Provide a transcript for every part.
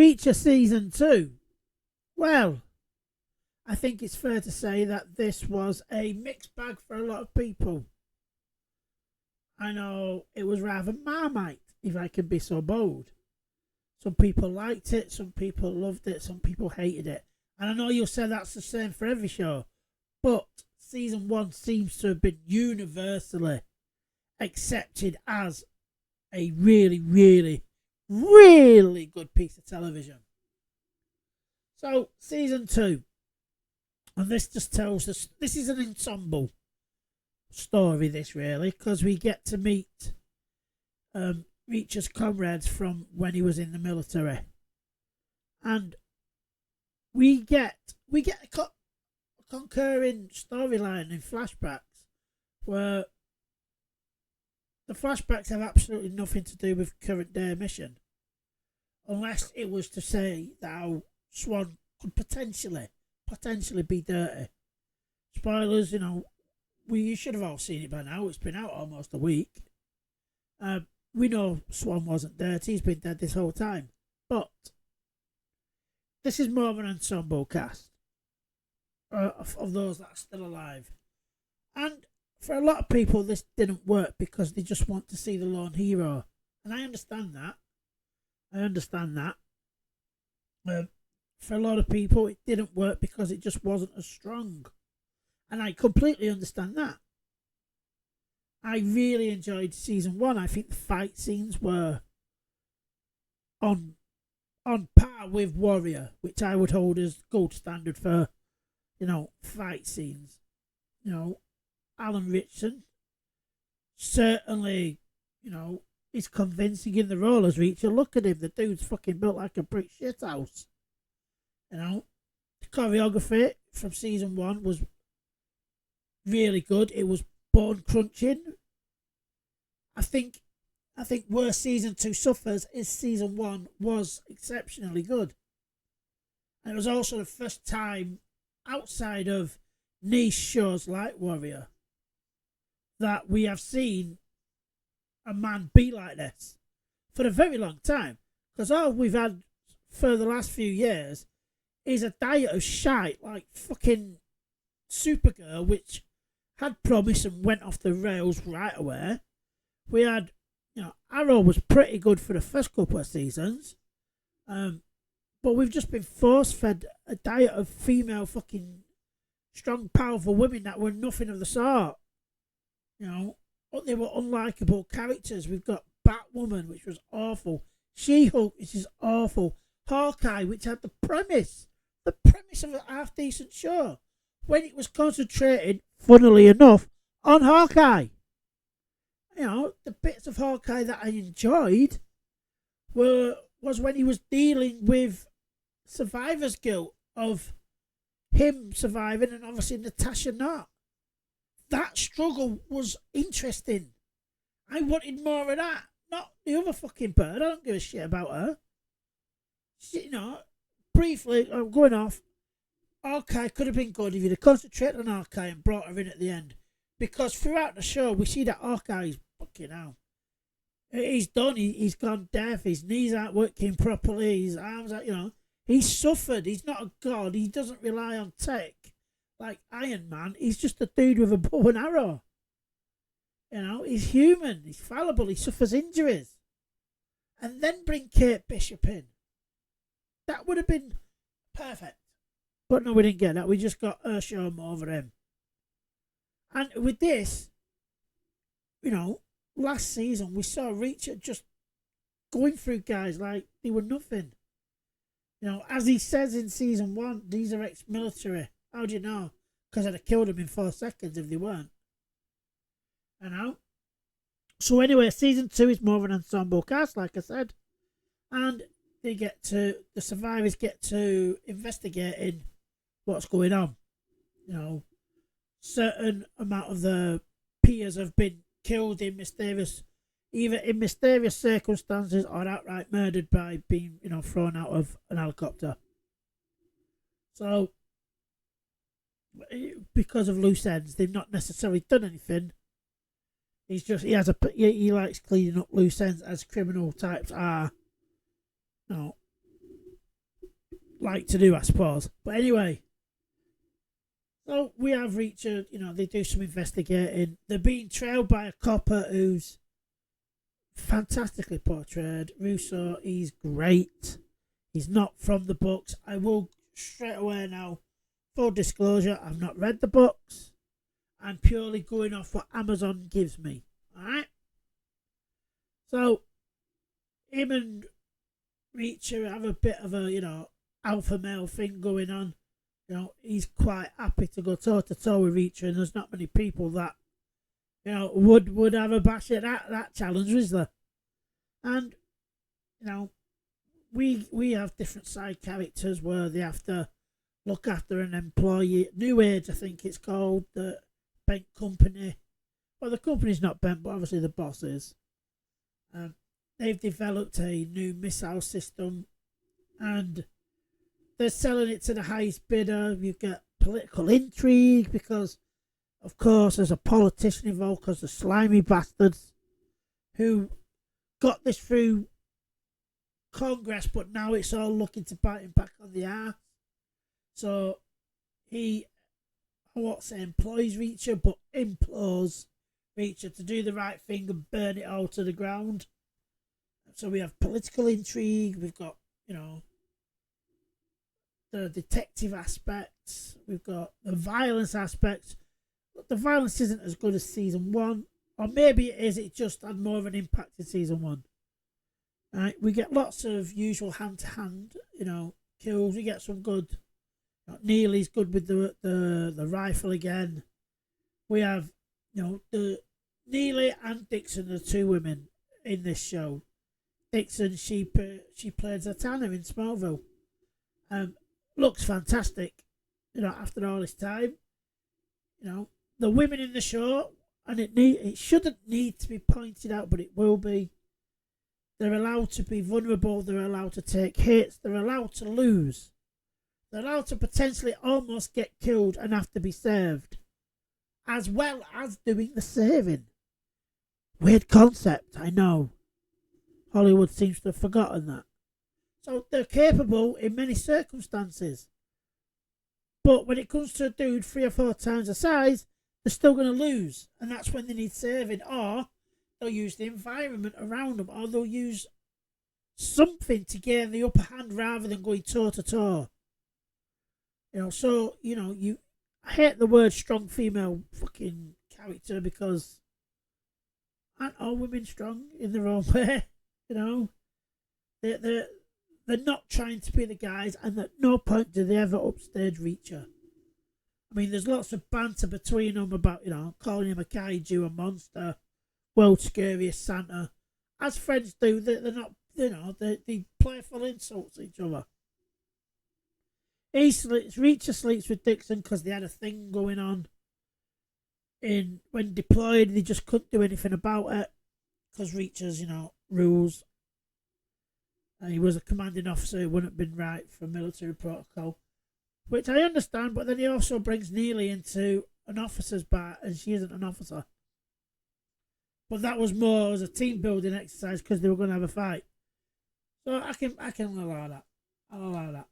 Reacher Season 2. Well, I think it's fair to say that this was a mixed bag for a lot of people. I know it was rather marmite, if I can be so bold. Some people liked it, some people loved it, some people hated it. And I know you'll say that's the same for every show, but Season 1 seems to have been universally accepted as a really, really, really good piece of television. So, Season 2. And this just tells us, this is an ensemble story, this really, because we get to meet Reacher's comrades from when he was in the military. And we get a concurring storyline in flashbacks where the flashbacks have absolutely nothing to do with current day mission, unless it was to say that how Swan could potentially be dirty. Spoilers, you should have all seen it by now. It's been out almost a week. We know Swan wasn't dirty. He's been dead this whole time. But this is more of an ensemble cast of those that are still alive. And for a lot of people, this didn't work because they just want to see the lone hero. And I understand that. For a lot of people, it didn't work because it just wasn't as strong. And I completely understand that. I really enjoyed Season 1. I think the fight scenes were on par with Warrior, which I would hold as gold standard for, fight scenes. Alan Ritchson certainly, is convincing in the role as Reacher. Look at him. The dude's fucking built like a brick shithouse. The choreography from Season 1 was really good. It was bone crunching. I think where Season 2 suffers is Season 1 was exceptionally good. And it was also the first time outside of niche shows like Warrior that we have seen a man be like this for a very long time. Because all we've had for the last few years is a diet of shite like fucking Supergirl, which had promise and went off the rails right away. We had, Arrow was pretty good for the first couple of seasons. But we've just been force-fed a diet of female fucking strong, powerful women that were nothing of the sort. They were unlikable characters. We've got Batwoman, which was awful. She-Hulk, which is awful. Hawkeye, which had the premise of a half-decent show, when it was concentrated, funnily enough, on Hawkeye. The bits of Hawkeye that I enjoyed was when he was dealing with survivor's guilt of him surviving and obviously Natasha not. That struggle was interesting. I wanted more of that, not the other fucking bird. I don't give a shit about her. Briefly, I'm going off. Hawkeye could have been good if you'd have concentrated on Hawkeye and brought her in at the end. Because throughout the show, we see that Hawkeye is fucking out. He's done. He's gone deaf. His knees aren't working properly. His arms are, He's suffered. He's not a god. He doesn't rely on tech like Iron Man. He's just a dude with a bow and arrow. He's human. He's fallible. He suffers injuries. And then bring Kate Bishop in. That would have been perfect. But no, we didn't get that. We just got Ursula over him. And with this, last season we saw Reacher just going through guys like they were nothing. As he says in Season 1, these are ex-military. How do you know? Because I'd have killed them in 4 seconds if they weren't. So anyway, Season 2 is more of an ensemble cast, like I said. And the survivors get to investigate in what's going on. Certain amount of the peers have been killed either in mysterious circumstances or outright murdered by being, thrown out of an helicopter. So, because of loose ends, they've not necessarily done anything. He likes cleaning up loose ends, as criminal types are. like to do, I suppose. But anyway, so we have Reacher, they do some investigating. They're being trailed by a copper who's fantastically portrayed. Russo, he's great. He's not from the books. I will straight away now, full disclosure, I've not read the books. I'm purely going off what Amazon gives me. Alright? So, him and Reacher have a bit of a, alpha male thing going on. He's quite happy to go toe to toe with Reacher, and there's not many people that, would have a bash at that challenge, is there? And, we have different side characters where they have to look after an employee. New Age, I think it's called, the Bent Company. Well, the company's not bent, but obviously the boss is. They've developed a new missile system, and they're selling it to the highest bidder. You get political intrigue because, of course, there's a politician involved because the slimy bastards who got this through Congress, but now it's all looking to bite him back on the arse. So he, I won't say employs Reacher, but implores Reacher to do the right thing and burn it all to the ground. So we have political intrigue, we've got, the detective aspects, we've got the violence aspects. But the violence isn't as good as season 1, or maybe it is, it just had more of an impact in season 1. Right, we get lots of usual hand-to-hand, kills. We get some good. Neely's good with the rifle again. We have, the Neely and Dixon, the two women in this show. Dixon, she played Zatanna in Smallville. Looks fantastic, after all this time. The women in the show, and it shouldn't need to be pointed out, but it will be. They're allowed to be vulnerable. They're allowed to take hits. They're allowed to lose. They're allowed to potentially almost get killed and have to be saved, as well as doing the saving. Weird concept, I know. Hollywood seems to have forgotten that. So they're capable in many circumstances. But when it comes to a dude 3 or 4 times the size, they're still going to lose. And that's when they need saving. Or they'll use the environment around them. Or they'll use something to gain the upper hand rather than going toe to toe. I hate the word strong female fucking character because aren't all women strong in their own way? They're not trying to be the guys, and at no point do they ever upstage Reacher. I mean, there's lots of banter between them about, calling him a kaiju, a monster, world's scariest Santa. As friends do, they're not, they playful insults each other. Reacher sleeps with Dixon because they had a thing going on. When deployed, they just couldn't do anything about it because Reacher's, rules. And he was a commanding officer who wouldn't have been right for military protocol, which I understand, but then he also brings Neely into an officer's bar, and she isn't an officer. But that was more as a team building exercise because they were going to have a fight. So I can allow that. I'll allow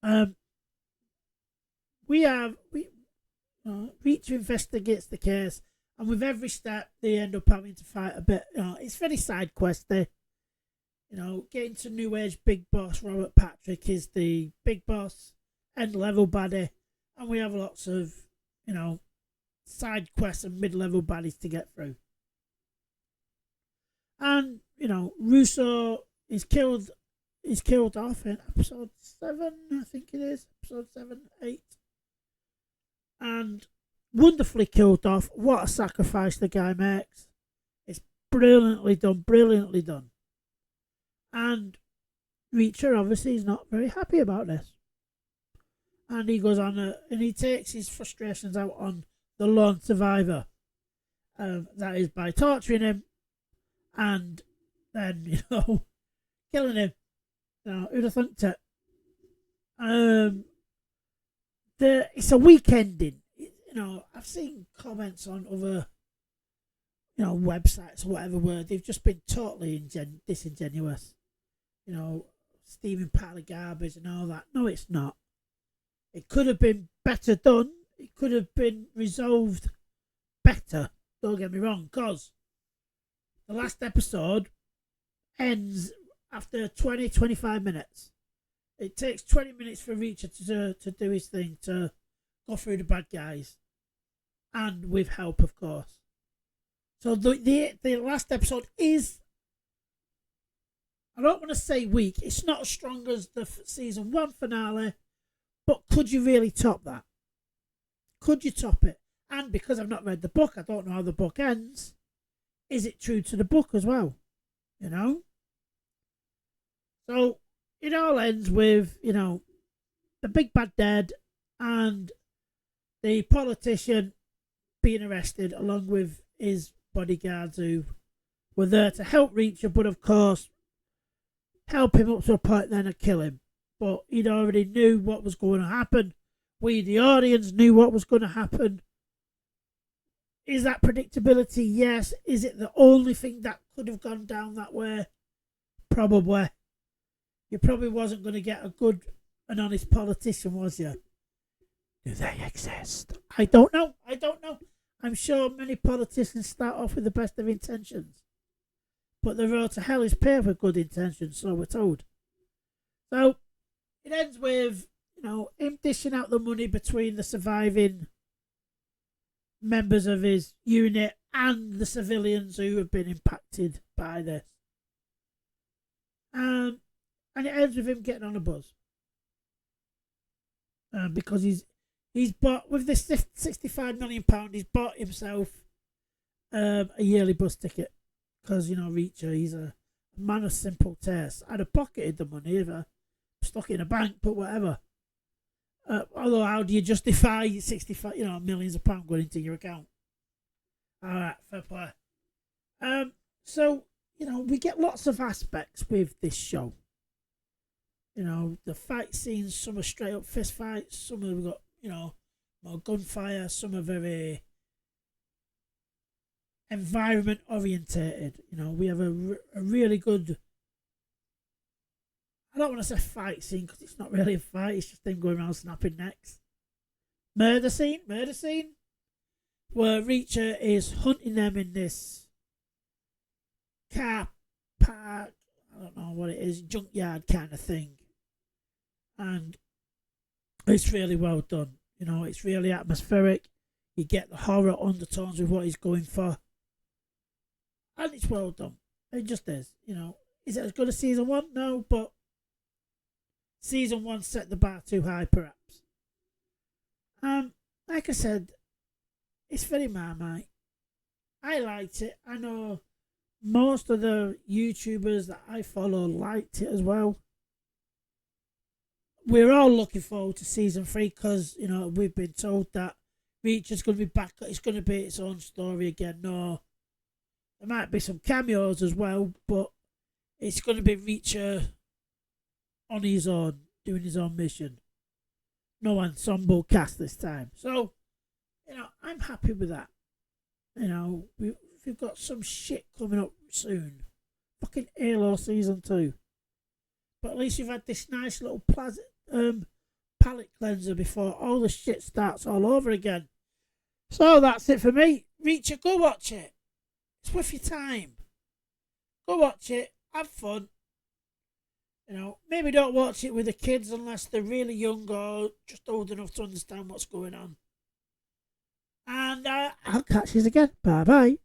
that. Reacher investigates the case, and with every step they end up having to fight a bit. It's very side questy. Getting to New Age big boss Robert Patrick is the big boss, end level baddie, and we have lots of side quests and mid level baddies to get through. And Russo is killed off in episode 7, I think it is, episode 7, 8. And wonderfully killed off. What a sacrifice the guy makes. It's brilliantly done. And Reacher obviously is not very happy about this. And he goes on and he takes his frustrations out on the lone survivor. That is by torturing him and then, killing him. Who'd have thought it? It's a weak ending. I've seen comments on other, websites or whatever where they've just been totally disingenuous. steaming pile of garbage and all that. No, it's not. It could have been better done. It could have been resolved better. Don't get me wrong, because the last episode ends after 20-25 minutes. It takes 20 minutes for Reacher to do his thing, to go through the bad guys. And with help, of course. So the last episode is, I don't want to say weak. It's not as strong as the season 1 finale. But could you really top that? Could you top it? And because I've not read the book, I don't know how the book ends. Is it true to the book as well? You know? So it all ends with, you know, the big bad dead and the politician being arrested along with his bodyguards who were there to help Reacher, but of course help him up to a point then and kill him. But he'd already knew what was going to happen. We, the audience, knew what was going to happen. Is that predictability? Yes. Is it the only thing that could have gone down that way? Probably. You probably wasn't going to get a good and honest politician, was you? Do they exist? I don't know. I'm sure many politicians start off with the best of intentions. But the road to hell is paved with good intentions, so we're told. So, it ends with, you know, him dishing out the money between the surviving members of his unit and the civilians who have been impacted by this. And it ends with him getting on a bus. Because he's bought, with this £65 million, he's bought himself a yearly bus ticket. Because, you know, Reacher, he's a man of simple tastes. I'd have pocketed the money if I stuck it in a bank, but whatever. Although, how do you justify 65, you know, millions of pounds going into your account? Alright, fair play. So, you know, we get lots of aspects with this show. You know, the fight scenes, some are straight up fist fights, some have got, you know, more gunfire, some are very environment orientated. You know, we have a really good, I don't want to say fight scene because it's not really a fight, it's just them going around snapping necks. Murder scene, where Reacher is hunting them in this car park, I don't know what it is, junkyard kind of thing. And it's really well done. You know, it's really atmospheric. You get the horror undertones with what he's going for. And it's well done. It just is. You know, is it as good as season 1? No, but season 1 set the bar too high, perhaps. Like I said, it's very Marmite. I liked it. I know most of the YouTubers that I follow liked it as well. We're all looking forward to season 3 because, you know, we've been told that Reacher's going to be back. It's going to be its own story again. No, there might be some cameos as well, but it's going to be Reacher on his own, doing his own mission. No ensemble cast this time. So, you know, I'm happy with that. You know, we've got some shit coming up soon. Fucking Halo season 2. But at least you've had this nice little palette cleanser before all the shit starts all over again. So that's it for me. Reacher, go watch it. It's worth your time. Go watch it. Have fun. You know, maybe don't watch it with the kids unless they're really young or just old enough to understand what's going on. And I'll catch you again. Bye bye.